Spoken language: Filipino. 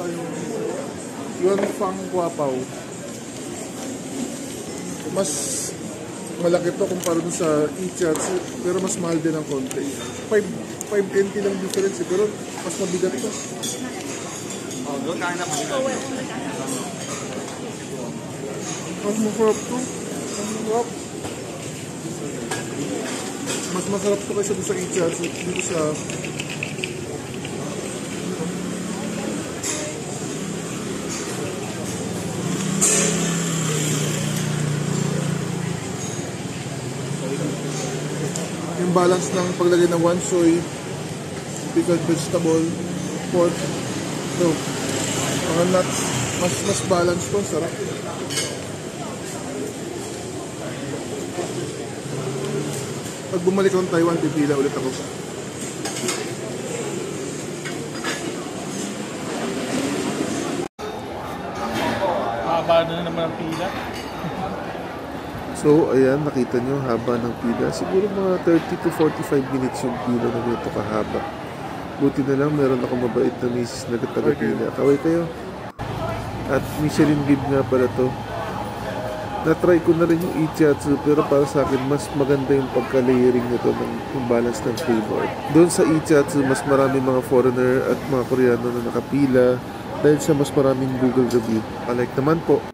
tayong Yuan Fang Guapaw. Mas malaki to kumpara dun sa Ichatsu, pero mas mahal din ng konti. 5 lang difference, pero mas mabigat to. Mas masarap to. Mas masarap to kaysa dun sa Ichatsu. Dito sa yung balance ng paglagay ng one soy, pickled vegetable, pork, so mga nuts, mas balance to, sarap. Pag bumalik akong Taiwan, pipila ulit ako. Haba na naman ang pila. So, ayan, nakita nyo, haba ng pila. Siguro mga 30 to 45 minutes yung pila na ganito kahaba. Buti na lang, meron ako mabait na misis na taga-pila. Kaway kayo. At Michelin Guide nga pala to. Na-try ko na rin yung Ichatsu, pero para sa akin, mas maganda yung pagka-layering nito ng yung balance ng flavor. Doon sa Ichatsu, mas marami mga foreigner at mga Koreano na nakapila dahil sa mas maraming Google review. Palike naman po.